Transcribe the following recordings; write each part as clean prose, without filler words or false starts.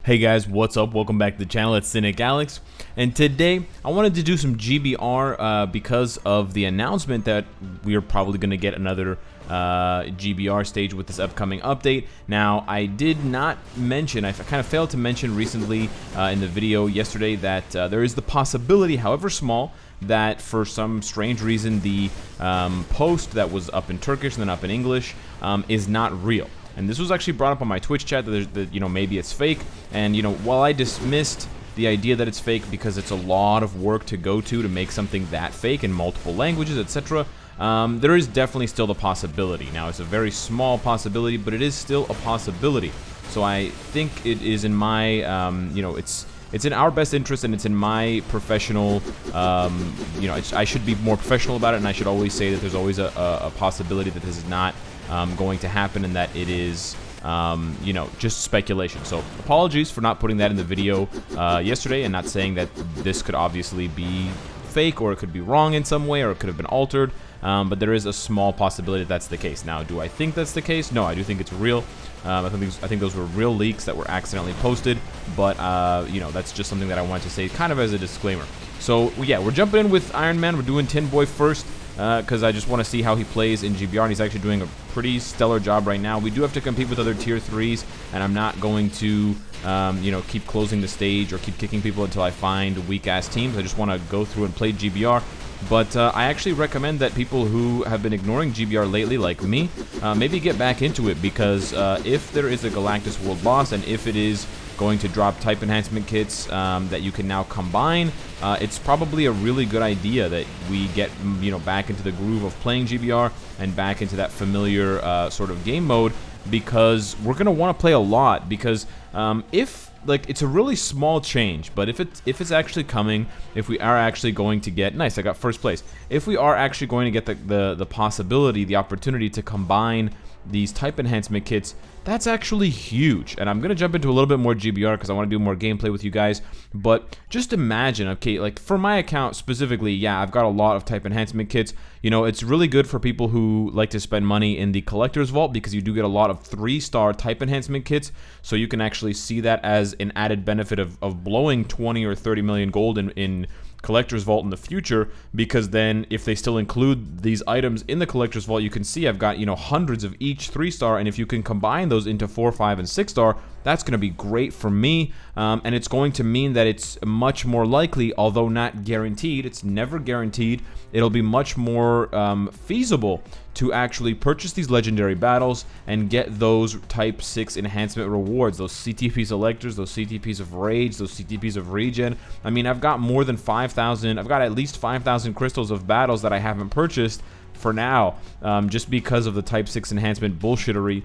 Hey guys, what's up? Welcome back to the channel. It's Cynicalex, and today I wanted to do some GBR because of the announcement that we are probably going to get another GBR stage with this upcoming update. Now, I did not mention, I kind of failed to mention recently in the video yesterday that there is the possibility, however small, that for some strange reason the post that was up in Turkish and then up in English is not real. And this was actually brought up on my Twitch chat that maybe it's fake. And while I dismissed the idea that it's fake because it's a lot of work to go to make something that fake in multiple languages, etc., there is definitely still the possibility. Now, it's a very small possibility, but it is still a possibility. So I think it is in my, it's in our best interest, and it's in my professional, I should be more professional about it, and I should always say that there's always a possibility that this is not going to happen, and that it is, just speculation. So apologies for not putting that in the video yesterday, and not saying that this could obviously be fake, or it could be wrong in some way, or it could have been altered, but there is a small possibility that that's the case. Now, do I think that's the case? No, I do think it's real. I think those were real leaks that were accidentally posted, but that's just something that I wanted to say kind of as a disclaimer. So yeah, we're jumping in with Iron Man. We're doing Tin Boy first, because I just want to see how he plays in GBR, and he's actually doing a pretty stellar job right now. We do have to compete with other tier 3s, and I'm not going to keep closing the stage or keep kicking people until I find weak-ass teams. I just want to go through and play GBR. But I actually recommend that people who have been ignoring GBR lately, like me, maybe get back into it, because if there is a Galactus World Boss, and if it is going to drop type enhancement kits that you can now combine, it's probably a really good idea that we get back into the groove of playing GBR and back into that familiar sort of game mode, because we're gonna want to play a lot. Because it's a really small change, but if it's actually coming, if we are actually going to get, nice, I got first place. If we are actually going to get the possibility, the opportunity to combine these type enhancement kits, that's actually huge. And I'm going to jump into a little bit more GBR because I want to do more gameplay with you guys. But just imagine, okay, like for my account specifically, yeah, I've got a lot of type enhancement kits. It's really good for people who like to spend money in the collector's vault, because you do get a lot of 3-star type enhancement kits. So you can actually see that as an added benefit of blowing 20 or 30 million gold in collector's vault in the future, because then if they still include these items in the collector's vault, you can see I've got hundreds of each 3-star, and if you can combine those into 4, 5, and 6-star, that's going to be great for me, and it's going to mean that it's much more likely, although not guaranteed, it's never guaranteed, it'll be much more feasible to actually purchase these legendary battles and get those type 6 enhancement rewards, those CTP selectors, those CTPs of rage, those CTPs of regen. I mean, I've got more than 5,000, I've got at least 5,000 crystals of battles that I haven't purchased for now, just because of the type 6 enhancement bullshittery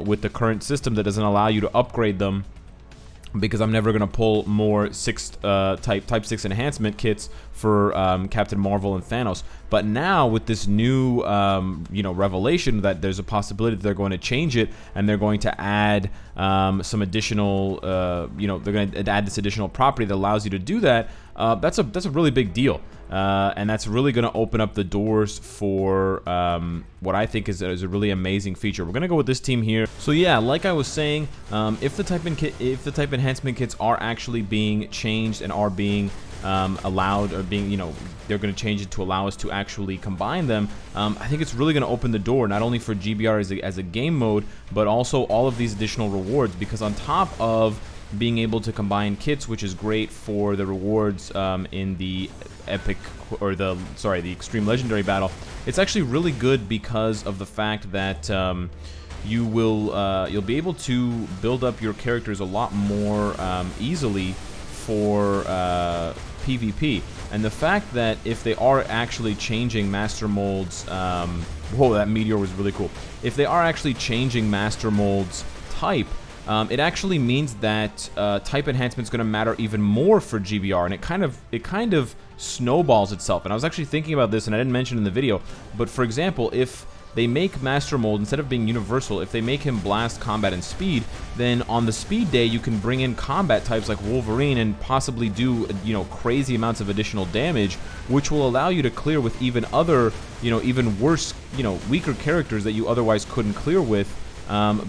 with the current system that doesn't allow you to upgrade them, because I'm never going to pull more type 6 enhancement kits for Captain Marvel and Thanos. But now with this new revelation that there's a possibility that they're going to change it, and they're going to add some additional they're going to add this additional property that allows you to do that. That's a really big deal. And that's really going to open up the doors for what I think is a really amazing feature. We're going to go with this team here. So yeah, like I was saying, if the type enhancement kits are actually being changed and are being allowed, or being, they're going to change it to allow us to actually combine them, I think it's really going to open the door not only for GBR as a game mode, but also all of these additional rewards, because on top of being able to combine kits, which is great for the rewards in the epic, or the extreme legendary battle, it's actually really good because of the fact that you'll be able to build up your characters a lot more easily for PvP. And the fact that if they are actually changing master molds, whoa, that meteor was really cool. If they are actually changing master molds type, it actually means that type enhancement is going to matter even more for GBR, and it kind of snowballs itself. And I was actually thinking about this, and I didn't mention it in the video, but for example, if they make Master Mold, instead of being universal, if they make him Blast, Combat, and Speed, then on the Speed Day you can bring in combat types like Wolverine and possibly do crazy amounts of additional damage, which will allow you to clear with even other even worse weaker characters that you otherwise couldn't clear with,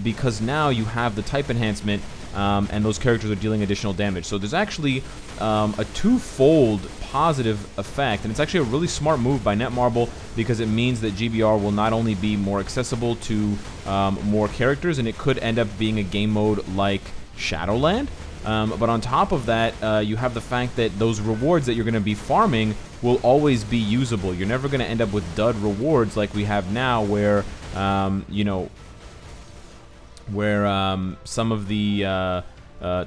because now you have the type enhancement and those characters are dealing additional damage. So there's actually a twofold positive effect, and it's actually a really smart move by Netmarble, because it means that GBR will not only be more accessible to more characters, and it could end up being a game mode like Shadowland. But on top of that, you have the fact that those rewards that you're going to be farming will always be usable. You're never going to end up with dud rewards like we have now, where, you know, where some of the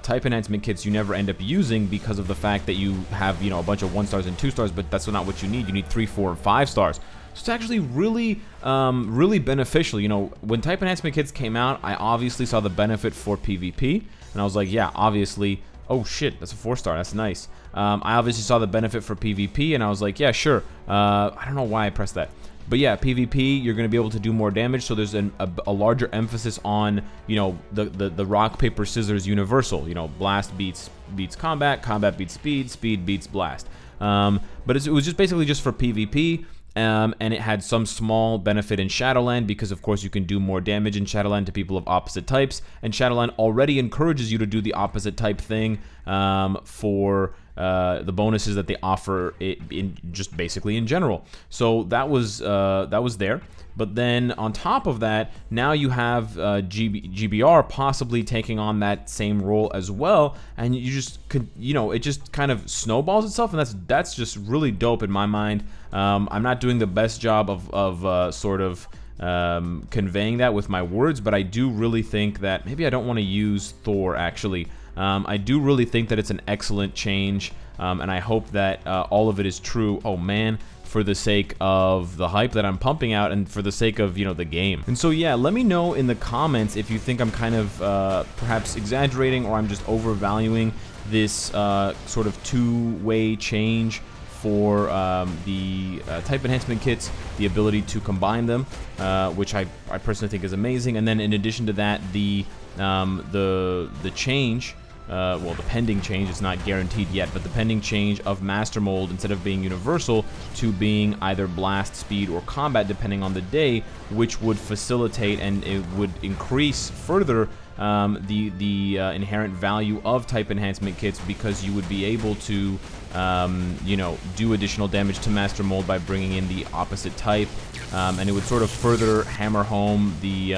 type enhancement kits you never end up using because of the fact that you have, you know, a bunch of 1 stars and 2 stars, but that's not what you need. You need 3, 4, and 5 stars. So it's actually really, really beneficial. You know, when type enhancement kits came out, I obviously saw the benefit for PvP, and I was like, yeah, obviously. Oh shit, that's a 4-star. That's nice. I obviously saw the benefit for PvP, and I was like, yeah, sure. I don't know why I pressed that. But yeah, PvP, you're going to be able to do more damage, so there's a larger emphasis on, you know, the rock, paper, scissors universal. You know, blast beats combat, combat beats speed, speed beats blast. But it was just basically just for PvP, and it had some small benefit in Shadowland, because of course you can do more damage in Shadowland to people of opposite types, and Shadowland already encourages you to do the opposite type thing for the bonuses that they offer in just basically in general. So that was there. But then on top of that, now you have GBR possibly taking on that same role as well, and you just you know, it just kind of snowballs itself, and that's just really dope in my mind. I'm not doing the best job of sort of conveying that with my words, but I do really think that maybe I don't want to use Thor actually. I do really think that it's an excellent change, and I hope that all of it is true. Oh man, for the sake of the hype that I'm pumping out, and for the sake of, you know, the game. And so yeah, let me know in the comments if you think I'm kind of perhaps exaggerating, or I'm just overvaluing this sort of two-way change for the type enhancement kits, the ability to combine them, which I personally think is amazing. And then in addition to that, the change, well, the pending change, it's not guaranteed yet, but the pending change of Master Mold, instead of being universal, to being either blast, speed, or combat, depending on the day, which would facilitate and it would increase further the inherent value of type enhancement kits, because you would be able to, you know, do additional damage to Master Mold by bringing in the opposite type, and it would sort of further hammer home the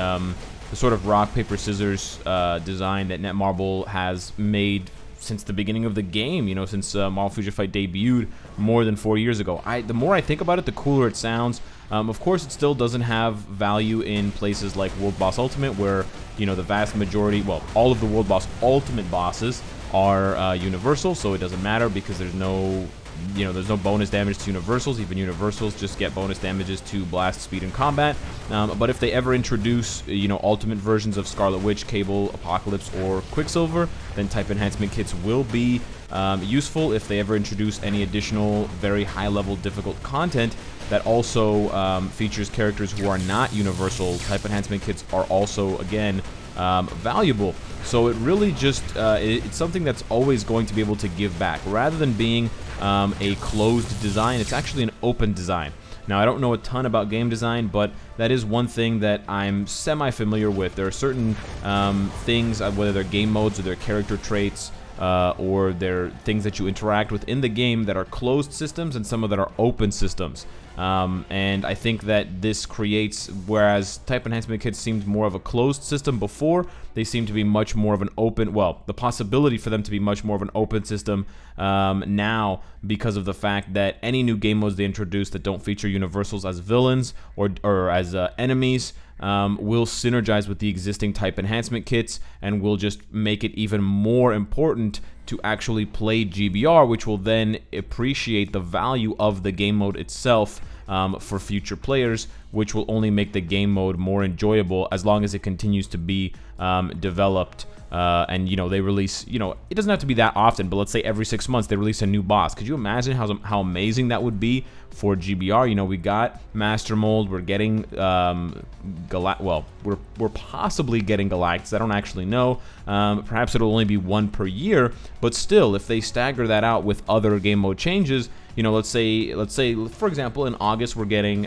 sort of rock, paper, scissors design that Netmarble has made since the beginning of the game, you know, since Marvel Future Fight debuted more than 4 years ago. The more I think about it, the cooler it sounds. Of course, it still doesn't have value in places like World Boss Ultimate, where, you know, the vast majority, well, all of the World Boss Ultimate bosses are universal, so it doesn't matter, because there's no, you know, there's no bonus damage to universals. Even universals just get bonus damages to blast, speed, and combat. But if they ever introduce, you know, ultimate versions of Scarlet Witch, Cable, Apocalypse, or Quicksilver, then type enhancement kits will be useful. If they ever introduce any additional very high-level difficult content that also features characters who are not universal, type enhancement kits are also, again, valuable. So it really just, it's something that's always going to be able to give back. Rather than being a closed design, it's actually an open design. Now, I don't know a ton about game design, but that is one thing that I'm semi-familiar with. There are certain things, whether they're game modes or they're character traits, or they're things that you interact with in the game, that are closed systems, and some of that are open systems. And I think that this creates, whereas type enhancement kits seemed more of a closed system before, they seem to be much more of an open, well, the possibility for them to be much more of an open system now, because of the fact that any new game modes they introduce that don't feature universals as villains or as enemies will synergize with the existing type enhancement kits, and will just make it even more important to actually play GBR, which will then appreciate the value of the game mode itself for future players, which will only make the game mode more enjoyable as long as it continues to be developed. And, you know, they release, you know, it doesn't have to be that often, but let's say every 6 months they release a new boss. Could you imagine how amazing that would be for GBR? You know, we got Master Mold, we're getting well, we're possibly getting Galactus. I don't actually know. Perhaps it'll only be one per year, but still, if they stagger that out with other game mode changes, you know, let's say for example, in August we're getting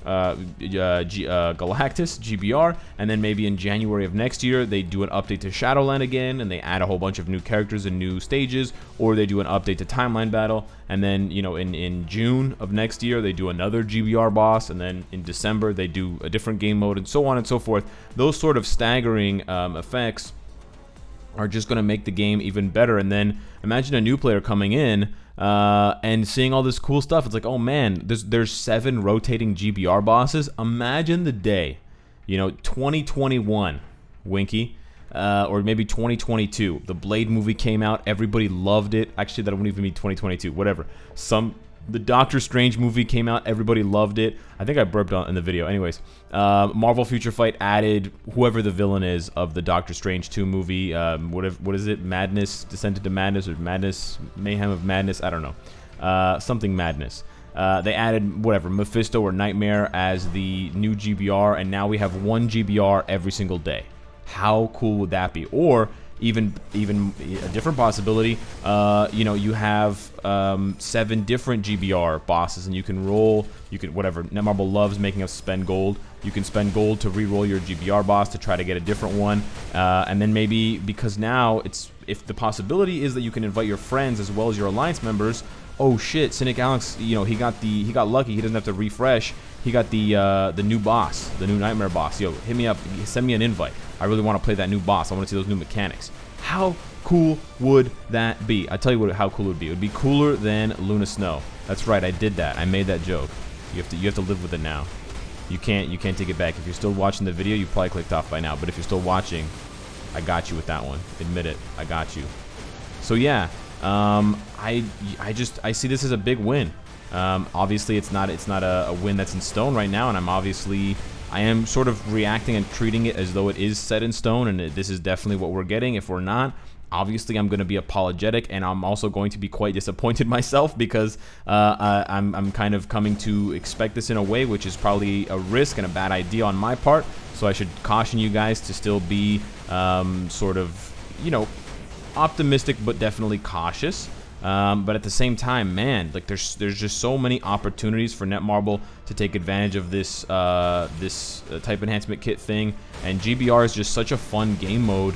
Galactus, GBR, and then maybe in January of next year they do an update to Shadowland again, and they add a whole bunch of new characters and new stages, or they do an update to Timeline Battle, and then in June of next year they do another GBR boss, and then in December they do a different game mode, and so on and so forth. Those sort of staggering effects are just going to make the game even better. And then imagine a new player coming in and seeing all this cool stuff. It's like, oh man, there's 7 rotating GBR bosses. Imagine the day, 2021, Winky, or maybe 2022. The Blade movie came out, everybody loved it. Actually, that wouldn't even be 2022. Whatever. The Doctor Strange movie came out, everybody loved it. I think I burped in the video. Anyways, Marvel Future Fight added whoever the villain is of the Doctor Strange 2 movie. What is it? Madness, Descent into Madness, or Madness, Mayhem of Madness? I don't know. Something Madness. They added, whatever, Mephisto or Nightmare as the new GBR, and now we have 1 GBR every single day. How cool would that be? Or even a different possibility, you have 7 different GBR bosses, and you can whatever, Netmarble loves making us spend gold. You can spend gold to re-roll your GBR boss to try to get a different one, and then maybe, because now if the possibility is that you can invite your friends as well as your alliance members. Oh shit, Cynicalex, he got lucky. He doesn't have to refresh. He got the new boss, the new Nightmare boss. Yo, hit me up, send me an invite. I really want to play that new boss. I want to see those new mechanics. How cool would that be? I tell you how cool it would be. It would be cooler than Luna Snow. That's right, I did that. I made that joke. You have to live with it now. You can't take it back. If you're still watching the video, you probably clicked off by now. But if you're still watching, I got you with that one. Admit it, I got you. So yeah, I see this as a big win. Obviously, it's not a win that's in stone right now, and I am sort of reacting and treating it as though it is set in stone, and this is definitely what we're getting. If we're not, obviously I'm going to be apologetic, and I'm also going to be quite disappointed myself, because I'm kind of coming to expect this in a way which is probably a risk and a bad idea on my part. So I should caution you guys to still be sort of, optimistic but definitely cautious. But at the same time, man, like there's just so many opportunities for Netmarble to take advantage of this type enhancement kit thing, and GBR is just such a fun game mode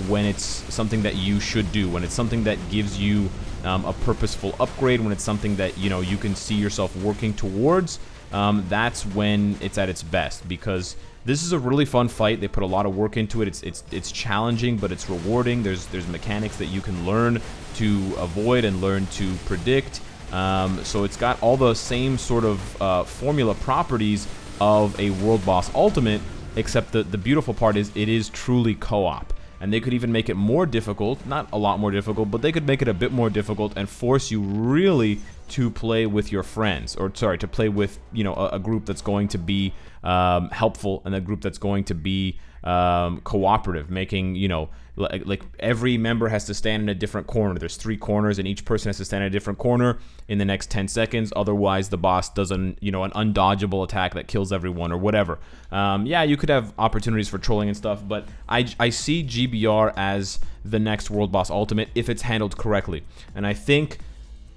when it's something that you should do, when it's something that gives you a purposeful upgrade, when it's something that you can see yourself working towards. That's when it's at its best, because this is a really fun fight. They put a lot of work into it. It's challenging, but it's rewarding. There's mechanics that you can learn to avoid and learn to predict. So it's got all the same sort of formula properties of a World Boss Ultimate, except the beautiful part is it is truly co-op. And they could even make it more difficult, not a lot more difficult, but they could make it a bit more difficult and force you really to play with your friends, or sorry, to play with a group that's going to be helpful, and a group that's going to be cooperative, making like every member has to stand in a different corner. There's 3 corners, and each person has to stand in a different corner in the next 10 seconds. Otherwise, the boss does an undodgeable attack that kills everyone, or whatever. Yeah, you could have opportunities for trolling and stuff, but I see GBR as the next World Boss Ultimate if it's handled correctly. And I think,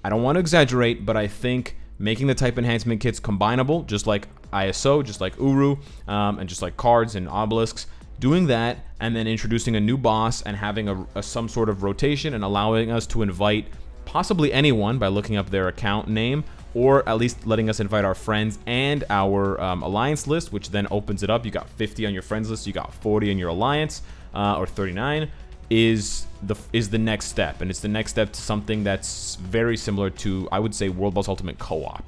I don't want to exaggerate, but I think making the type enhancement kits combinable, just like ISO, just like Uru, and just like cards and obelisks, doing that, and then introducing a new boss and having some sort of rotation, and allowing us to invite possibly anyone by looking up their account name, or at least letting us invite our friends and our alliance list, which then opens it up. You got 50 on your friends list, you got 40 in your alliance, or 39, is the next step. And it's the next step to something that's very similar to, I would say, World Boss Ultimate Co-op,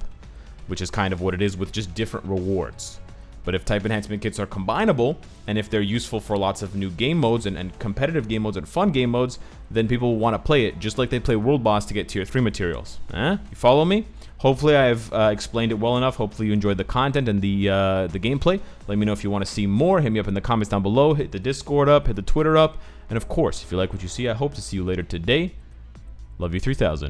which is kind of what it is, with just different rewards. But if type enhancement kits are combinable, and if they're useful for lots of new game modes and competitive game modes and fun game modes, then people will want to play it just like they play World Boss to get tier 3 materials. You follow me? Hopefully I've explained it well enough. Hopefully you enjoyed the content and the gameplay. Let me know if you want to see more. Hit me up in the comments down below. Hit the Discord up. Hit the Twitter up. And of course, if you like what you see, I hope to see you later today. Love you 3000.